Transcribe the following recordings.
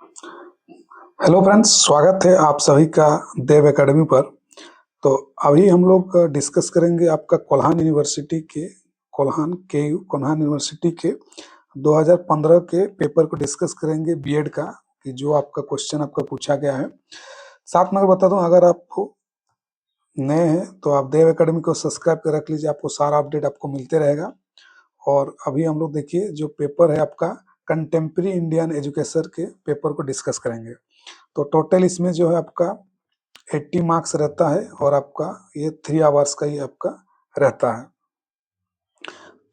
Hello friends, स्वागत है आप सभी का देव एकेडमी पर। तो अभी हम लोग डिस्कस करेंगे आपका कोल्हान यूनिवर्सिटी के 2015 के पेपर को डिस्कस करेंगे बीएड का, कि जो आपका क्वेश्चन आपका पूछा गया है। साथ में अगर बता दूं, अगर आप नए हैं तो आप देव एकेडमी को सब्सक्राइब कर रख लीजिए, आपको सारा अपडेट आपको मिलते रहेगा। और अभी हम लोग देखिए जो पेपर है आपका कंटेम्प्रेरी इंडियन एजुकेशन के पेपर को डिस्कस करेंगे। तो टोटल इसमें जो है आपका 80 मार्क्स रहता है और आपका ये 3 आवर्स का ही आपका रहता है।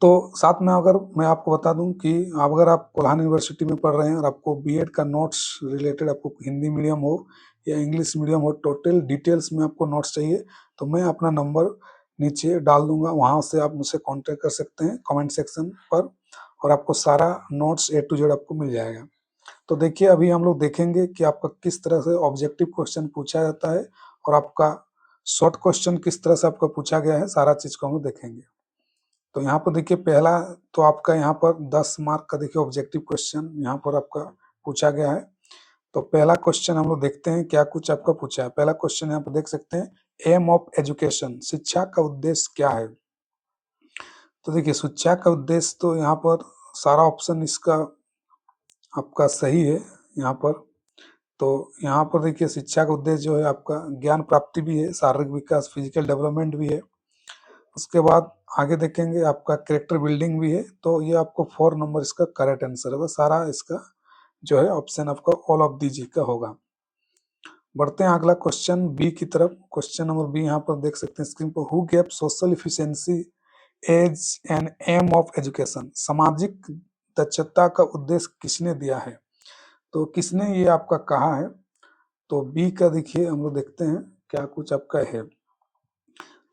तो साथ में अगर मैं आपको बता दूं कि अगर आप कोल्हान यूनिवर्सिटी में पढ़ रहे हैं और आपको बीएड का नोट्स रिलेटेड, आपको हिंदी मीडियम हो या इंग्लिश मीडियम हो, टोटल डिटेल्स में आपको नोट्स चाहिए तो मैं अपना नंबर नीचे डाल दूंगा, वहां से आप मुझसे कांटेक्ट कर सकते हैं कमेंट सेक्शन पर, और आपको सारा नोट्स A to Z आपको मिल जाएगा। तो देखिए अभी हम लोग देखेंगे कि आपका किस तरह से ऑब्जेक्टिव क्वेश्चन पूछा जाता है और आपका शॉर्ट क्वेश्चन किस तरह से आपका पूछा गया है, सारा चीज को हम लोग देखेंगे। तो यहाँ पर देखिए पहला तो आपका यहाँ पर 10 मार्क का देखिए ऑब्जेक्टिव क्वेश्चन यहाँ पर आपका पूछा गया है। तो पहला क्वेश्चन हम लोग देखते हैं क्या कुछ आपका पूछा है। पहला क्वेश्चन यहाँ पर देख सकते हैं, एम ऑफ एजुकेशन, शिक्षा का उद्देश्य क्या है। तो देखिए शिक्षा का उद्देश्य, तो यहाँ पर सारा ऑप्शन इसका आपका सही है यहाँ पर। तो यहाँ पर देखिए शिक्षा का उद्देश्य जो है आपका ज्ञान प्राप्ति भी है, शारीरिक विकास, फिजिकल डेवलपमेंट भी है। उसके बाद आगे देखेंगे आपका कैरेक्टर बिल्डिंग भी है। तो ये आपको 4 नंबर इसका करेक्ट आंसर होगा, सारा इसका जो है ऑप्शन आपका ऑल ऑफ दी जी का होगा। बढ़ते हैं अगला क्वेश्चन बी की तरफ। क्वेश्चन नंबर बी यहाँ पर देख सकते हैं स्क्रीन पर, who gave social efficiency as an aim of education, सामाजिक दक्षता का उद्देश्य किसने दिया है। तो किसने ये आपका कहा है। तो बी का देखिए हम लोग देखते हैं क्या कुछ आपका है।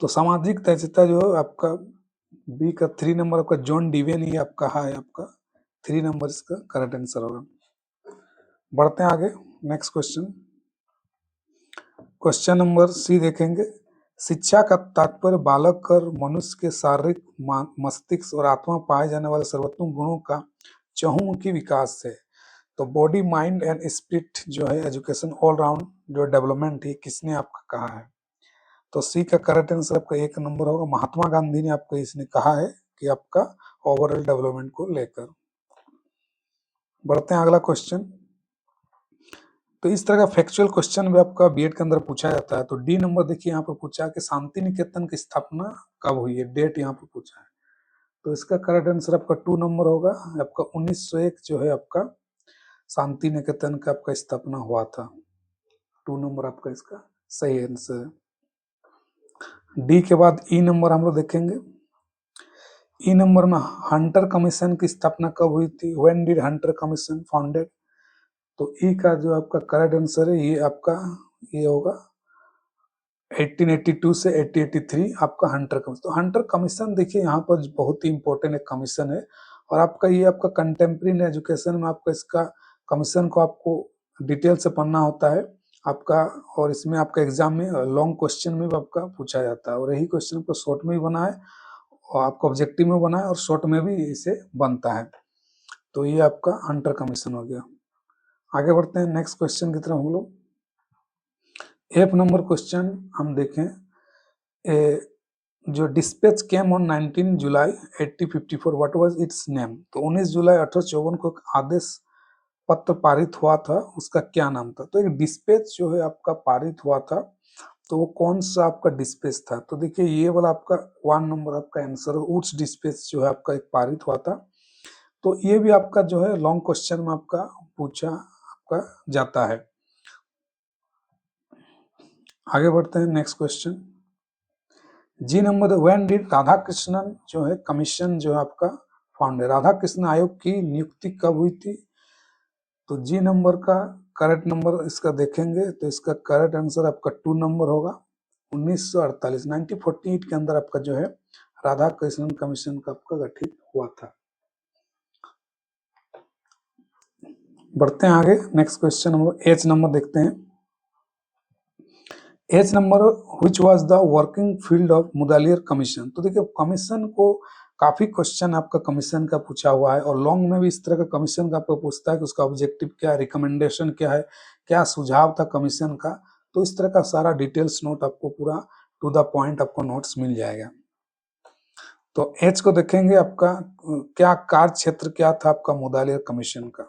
तो सामाजिक दक्षता जो है आपका बी का 3 नंबर आपका जॉन डीवे ने आपका कहा है, आपका 3 नंबर इसका करेक्ट आंसर होगा। बढ़ते हैं आगे next question. Question number C देखेंगे, शिक्षा का तात्पर्य बालक और मनुष्य के शारीरिक, मस्तिष्क और आत्मा पाए जाने वाले सर्वोत्तम गुणों का चहुमुखी विकास है। तो बॉडी, माइंड एंड स्पिरिट जो है एजुकेशन ऑल राउंड जो डेवलपमेंट है, किसने आपका कहा है। तो सी का करेक्ट आंसर आपका 1 नंबर होगा, महात्मा गांधी ने आपको इसने कहा है कि आपका ओवरऑल डेवलपमेंट को लेकर। बढ़ते हैं अगला क्वेश्चन। तो इस तरह का फैक्चुअल क्वेश्चन भी आपका बीएड के अंदर पूछा जाता है। तो डी नंबर देखिए यहाँ पर पूछा है कि शांति निकेतन की स्थापना कब हुई है, डेट यहाँ पर पूछा है। तो इसका करेक्ट आंसर आपका 2 नंबर होगा, आपका 1901 जो है आपका शांति निकेतन का आपका स्थापना हुआ था। 2 नंबर आपका इसका सही आंसर है। डी के बाद ई नंबर हम लोग देखेंगे। ई नंबर में हंटर कमीशन की स्थापना कब हुई थी, when did Hunter commission founded. तो ई का जो आपका करेक्ट आंसर है ये आपका ये होगा 1882 से 1883 आपका हंटर कमीशन। तो हंटर कमीशन देखिए यहाँ पर बहुत ही इंपॉर्टेंट एक कमीशन है, और आपका ये आपका कंटेम्प्रेरी एजुकेशन में आपका इसका कमीशन को आपको डिटेल से पढ़ना होता है आपका, और इसमें आपका एग्जाम में लॉन्ग क्वेश्चन में भी आपका पूछा जाता है, और यही क्वेश्चन आपको शॉर्ट में भी बना है और आपको ऑब्जेक्टिव में बना है और शॉर्ट में भी इसे बनता है। तो ये आपका हंटर कमीशन हो गया। आगे बढ़ते हैं नेक्स्ट क्वेश्चन की तरफ हम लोग। एफ नंबर क्वेश्चन हम देखें, जो dispatch came on 19 July 1854, what was it's name. तो 19 जुलाई 1854 को एक आदेश पत्र पारित हुआ था, उसका क्या नाम था। तो एक डिस्पैच जो है आपका पारित हुआ था, तो वो कौन सा आपका डिस्पैच था। तो देखिए ये वाला आपका 1 नंबर आपका आंसर, वुड्स डिस्पैच जो है आपका एक पारित हुआ था। तो ये भी आपका जो है लॉन्ग क्वेश्चन में आपका पूछा आपका जाता है। आगे बढ़ते हैं next question. G number, when did Radha Krishnan जो है कमीशन जो है आपका फाउंड है, राधा कृष्ण आयोग की नियुक्ति कब हुई थी। तो जी नंबर का करेक्ट नंबर इसका देखेंगे तो इसका करेक्ट आंसर आपका 2 नंबर होगा, 1948 1948 के अंदर आपका जो है राधा कृष्णन कमीशन का आपका गठित हुआ था। बढ़ते हैं आगे next question number H number देखते हैं। H number, which was the working field of Mudaliar commission. तो देखिए कमीशन को काफी क्वेश्चन आपका कमीशन का पूछा हुआ है, और लॉन्ग में भी इस तरह का कमीशन का आपको पूछता है कि उसका ऑब्जेक्टिव क्या है, रिकमेंडेशन क्या है, क्या सुझाव था कमीशन का। तो इस तरह का सारा डिटेल्स नोट आपको पूरा टू द पॉइंट आपको नोट्स मिल जाएगा। तो एच को देखेंगे, आपका क्या कार्य क्षेत्र क्या था आपका मुदालिया कमीशन का।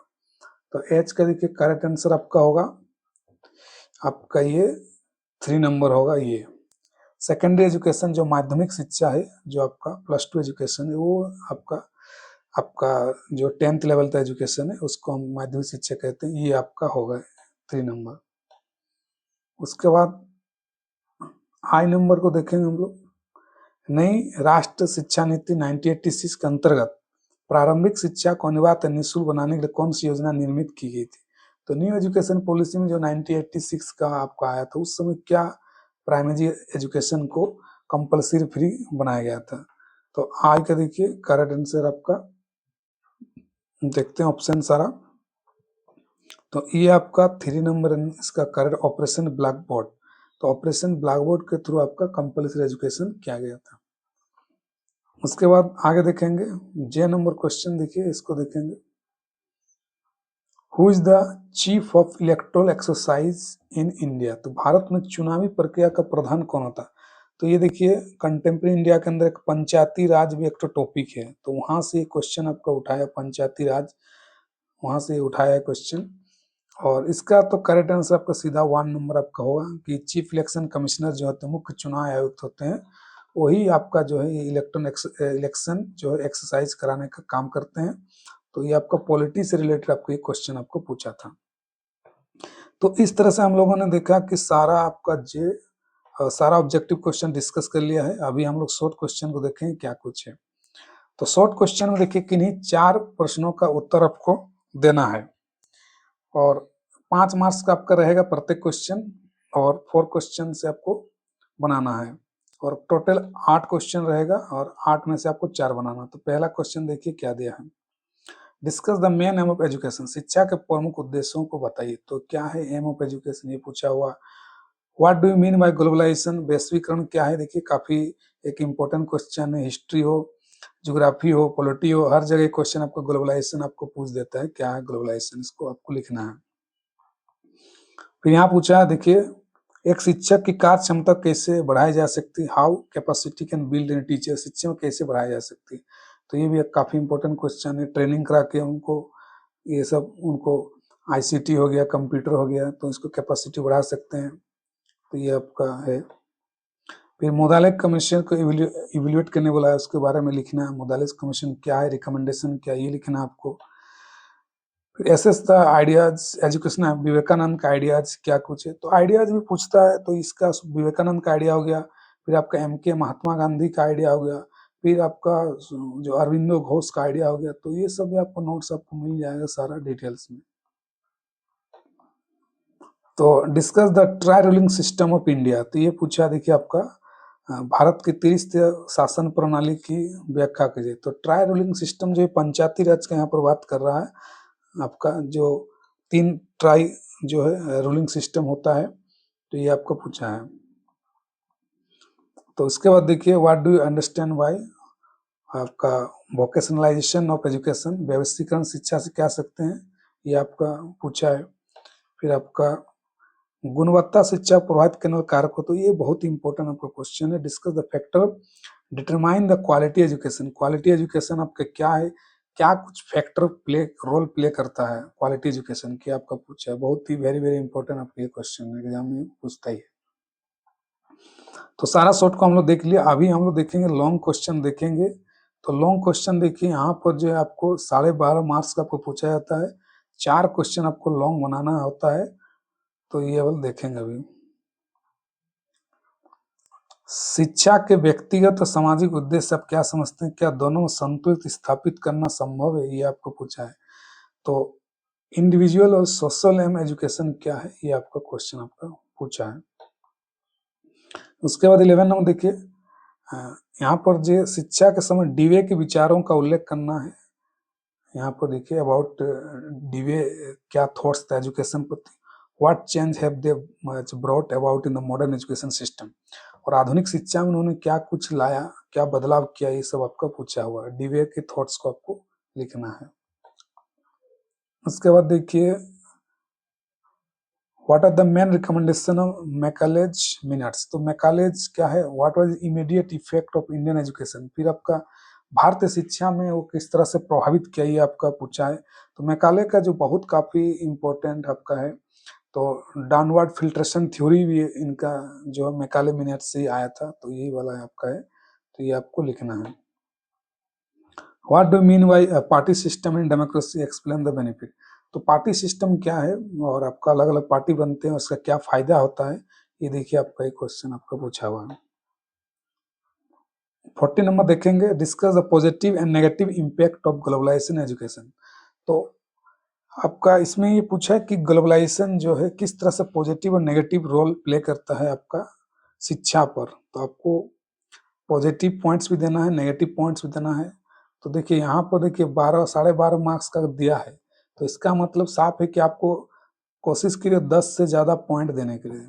तो एच का देखिए करेक्ट आंसर आपका होगा आपका ये 3 नंबर होगा। ये सेकेंडरी एजुकेशन जो माध्यमिक शिक्षा है, जो आपका +2 एजुकेशन है, वो आपका आपका जो 10th लेवल का एजुकेशन है उसको हम माध्यमिक शिक्षा कहते हैं, ये आपका होगा 3 नंबर। उसके बाद आई नंबर को देखेंगे हम लोग। नई राष्ट्र शिक्षा नीति 1986 के अंतर्गत प्रारंभिक शिक्षा को अनिवार्य निःशुल्क बनाने के लिए कौन सी योजना निर्मित की गई थी। तो न्यू एजुकेशन पॉलिसी में जो 1986 का आपका आया था, उस समय क्या प्राइमरी एजुकेशन को कंपलसरी फ्री बनाया गया था। तो आई का देखिए करेक्ट आंसर आपका, देखते हैं ऑप्शन सारा। तो ये आपका 3 नंबर इसका करेक्ट ऑपरेशन ब्लैक बोर्ड। तो ऑपरेशन ब्लैक बोर्ड के थ्रू आपका कंपलसरी एजुकेशन किया गया था। उसके बाद आगे देखेंगे जे नंबर क्वेश्चन, देखिए इसको देखेंगे। Who is the chief of electoral exercise in India. तो भारत में चुनावी प्रक्रिया का प्रधान कौन होता है। तो ये देखिए कंटेम्प्रेरी इंडिया के अंदर एक पंचायती राज भी एक तो टॉपिक है, तो वहां से क्वेश्चन आपका उठाया, पंचायती राज वहां से उठाया क्वेश्चन। और इसका तो करेक्ट आंसर आपका सीधा 1 नंबर आपका होगा कि चीफ इलेक्शन कमिश्नर जो होते हैं, मुख्य चुनाव आयुक्त होते हैं, वही आपका जो है इलेक्शन जो है एक्सरसाइज कराने का काम करते हैं। तो ये आपका पॉलिटी से रिलेटेड आपको ये क्वेश्चन आपको पूछा था। तो इस तरह से हम लोगों ने देखा कि सारा आपका सारा ऑब्जेक्टिव क्वेश्चन डिस्कस कर लिया है। अभी हम लोग शॉर्ट क्वेश्चन को देखें क्या कुछ है। तो शॉर्ट क्वेश्चन में देखिए किन्हीं 4 प्रश्नों का उत्तर आपको देना है, और 5 मार्क्स का आपका रहेगा प्रत्येक क्वेश्चन, और 4 क्वेश्चन से आपको बनाना है, और टोटल 8 क्वेश्चन रहेगा, और 8 में से आपको 4 बनाना। तो पहला क्वेश्चन देखिए क्या दिया है। Discuss the main M of education. शिक्षा के प्रमुख उद्देश्यों को बताइए। तो क्या है एम ऑफ एजुकेशन, ये पूछा हुआ। What do you mean by globalization. वैश्वीकरण क्या है, देखिए काफी एक इम्पोर्टेंट क्वेश्चन है। हिस्ट्री हो, ज्योग्राफी हो, पॉलिटी हो, हर जगह क्वेश्चन आपको ग्लोबलाइजेशन आपको पूछ देता है, क्या है ग्लोबलाइजेशन, इसको आपको लिखना है। फिर यहाँ पूछा है देखिए, एक शिक्षक की कार्य क्षमता कैसे बढ़ाई जा सकती है। How capacity can build in teacher. शिक्षा में कैसे बढ़ाई जा सकती है। तो ये भी एक काफी इंपॉर्टेंट क्वेश्चन है। ट्रेनिंग करा के उनको ये सब उनको आईसीटी हो गया, कंप्यूटर हो गया, तो इसको कैपेसिटी बढ़ा सकते हैं। तो ये आपका है। फिर मोदालिक कमीशन को इवेल्युएट करने बोला है, उसके बारे में लिखना है। मोदालिक कमीशन क्या है, रिकमेंडेशन क्या, ये लिखना है आपको। एसएस द आइडियाज एजुकेशन है, विवेकानंद का आइडियाज क्या कुछ है। तो आइडियाज भी पूछता है, तो इसका विवेकानंद का आइडिया हो गया। फिर आपका एमके महात्मा गांधी का आइडिया हो गया। फिर आपका जो अरविंदो घोष का आइडिया हो गया। तो ये सब भी आपको नोट्स आपको मिल जाएगा सारा डिटेल्स में। तो discuss the try ruling system of India. तो ये पूछा देखिए आपका भारत की त्रिस्तरीय शासन प्रणाली की व्याख्या कीजिए। तो ट्राई रूलिंग सिस्टम जो पंचायती राज का यहाँ पर बात कर रहा है, आपका जो 3 ट्राई जो है रूलिंग सिस्टम होता है, तो ये आपको पूछा है। तो उसके बाद देखिए what do you understand by आपका वोकेशनलाइजेशन ऑफ एजुकेशन। व्यवसायीकरण शिक्षा से क्या सकते हैं, ये आपका पूछा है। फिर आपका गुणवत्ता शिक्षा प्रभावित करने वाले कारक हो। तो ये बहुत इंपॉर्टेंट आपका क्वेश्चन है। Discuss the factor determine the quality education. Quality education आपका क्या है, क्या कुछ फैक्टर रोल प्ले करता है क्वालिटी एजुकेशन की, आपका पूछा है। बहुत ही वेरी वेरी इंपॉर्टेंट आपका ये क्वेश्चन एग्जाम में पूछता ही है। तो सारा शॉर्ट को हम लोग देख लिया। अभी हम लोग देखेंगे लॉन्ग क्वेश्चन देखेंगे। तो लॉन्ग क्वेश्चन देखिए यहाँ पर जो है आपको 12.5 मार्क्स का आपको पूछा जाता है। 4 क्वेश्चन आपको लॉन्ग बनाना होता है। तो ये वाला देखेंगे अभी। शिक्षा के व्यक्तिगत और सामाजिक उद्देश्य आप क्या समझते हैं, क्या दोनों संतुलित स्थापित करना संभव है, ये आपको पूछा है। तो इंडिविजुअल और सोशल एम एजुकेशन क्या है, ये आपका क्वेश्चन आपका पूछा है। उसके बाद 11 नंबर देखिए, यहाँ पर जो शिक्षा के समय डीवे के विचारों का उल्लेख करना है। यहाँ पर देखिए अबाउट डीवे क्या थॉट्स थे एजुकेशन पर, what change have they brought about in the modern education system. और आधुनिक शिक्षा में उन्होंने क्या कुछ लाया, क्या बदलाव किया, ये सब आपका पूछा हुआ है। डीवे के थॉट्स को आपको लिखना है। उसके बाद देखिए, what are the main recommendation of Macaulay's minutes. तो मैकालेज क्या है, what was immediate effect of Indian education. फिर आपका भारतीय शिक्षा में वो किस तरह से प्रभावित किया, ये आपका पूछा है। तो मैकाले का जो बहुत काफी इम्पोर्टेंट आपका है, तो डाउनवर्ड फिल्ट्रेशन थ्योरी भी इनका जो मैकाले मिनट से आया था, तो यही वाला है आपका है, तो ये आपको लिखना है। What do mean bi party system in democracy, explain the benefit. तो पार्टी सिस्टम क्या है और आपका अलग अलग पार्टी बनते हैं, उसका क्या फायदा होता है, ये देखिए आपका एक क्वेश्चन आपका पूछा हुआ है। 40 नंबर देखेंगे, discuss the positive and negative impact of globalisation education. तो आपका इसमें ये पूछा है कि ग्लोबलाइजेशन जो है किस तरह से पॉजिटिव और नेगेटिव रोल प्ले करता है आपका शिक्षा पर। तो आपको पॉजिटिव पॉइंट्स भी देना है, नेगेटिव पॉइंट्स भी देना है। तो देखिए यहाँ पर देखिए 12 12.5 मार्क्स का दिया है, तो इसका मतलब साफ है कि आपको कोशिश करिए 10 से ज़्यादा पॉइंट देने के लिए।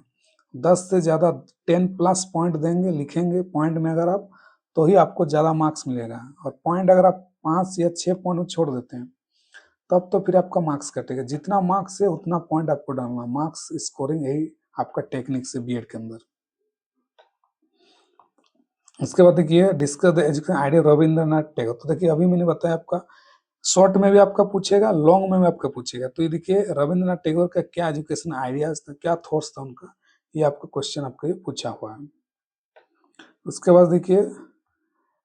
10 से ज़्यादा 10 प्लस पॉइंट देंगे, लिखेंगे पॉइंट में अगर आप, तो ही आपको ज़्यादा मार्क्स मिलेगा। और पॉइंट अगर आप 5 या 6 पॉइंट छोड़ देते हैं, तब तो फिर आपका मार्क्स कटेगा। जितना मार्क्स है उतना पॉइंट आपको डालना। मार्क्स स्कोरिंग यही आपका टेक्निक से बीएड के अंदर। उसके बाद देखिए, discuss the education idea Rabindranath Tagore. तो देखिए अभी मैंने बताया आपका शॉर्ट में भी आपका पूछेगा, लॉन्ग में भी आपका पूछेगा। तो ये देखिए रविंद्रनाथ टैगोर का क्या एजुकेशन आइडियाज था, क्या थॉट्स था उनका, ये आपका क्वेश्चन आपका ये पूछा हुआ है। उसके बाद देखिए,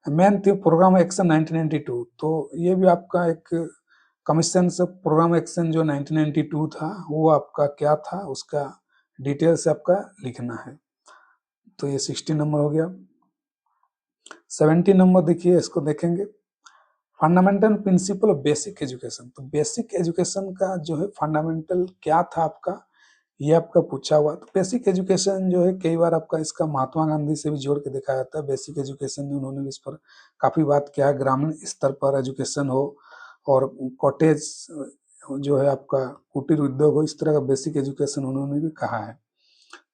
मेन थी प्रोग्राम एक्शन 1992। तो ये भी आपका एक कमीशन से प्रोग्राम एक्शन जो 1992 था, वो आपका क्या था, उसका डिटेल से आपका लिखना है। तो ये 60 नंबर हो गया। 70 नंबर देखिए, इसको देखेंगे, fundamental principle of basic education. तो बेसिक एजुकेशन का जो है फंडामेंटल क्या था आपका, ये आपका पूछा हुआ। तो बेसिक एजुकेशन जो है कई बार आपका इसका महात्मा गांधी से भी जोड़ के देखा जाता है। बेसिक एजुकेशन में उन्होंने भी इस पर काफी बात किया है। ग्रामीण स्तर पर एजुकेशन हो और कॉटेज जो है आपका कुटीर उद्योग हो, इस तरह का बेसिक एजुकेशन उन्होंने भी कहा है।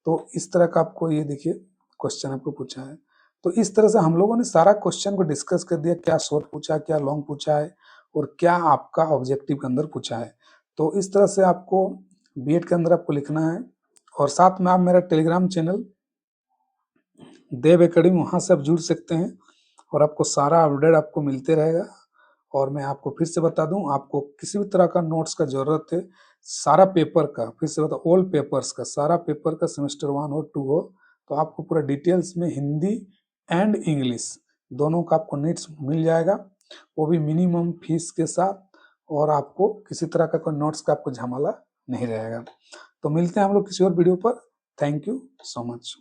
तो इस तरह का आपको ये देखिए क्वेश्चन आपको पूछा है। तो इस तरह से हम लोगों ने सारा क्वेश्चन को डिस्कस कर दिया, क्या शॉर्ट पूछा है, क्या लॉन्ग पूछा है, और क्या आपका ऑब्जेक्टिव के अंदर पूछा है। तो इस तरह से आपको बीएड के अंदर आपको लिखना है। और साथ में आप मेरा टेलीग्राम चैनल देव एकेडमी, वहाँ से आप जुड़ सकते हैं और आपको सारा अपडेट आपको मिलते रहेगा। और मैं आपको फिर से बता दूं, आपको किसी भी तरह का नोट्स का जरूरत है, सारा पेपर का, फिर से बता, ऑल पेपर्स का, सारा पेपर का, सेमेस्टर 1 हो 2 हो, तो आपको पूरा डिटेल्स में हिंदी एंड इंग्लिश दोनों का आपको नोट्स मिल जाएगा, वो भी मिनिमम फीस के साथ। और आपको किसी तरह का कोई नोट्स का आपको झमेला नहीं रहेगा। तो मिलते हैं हम लोग किसी और वीडियो पर। Thank you so much.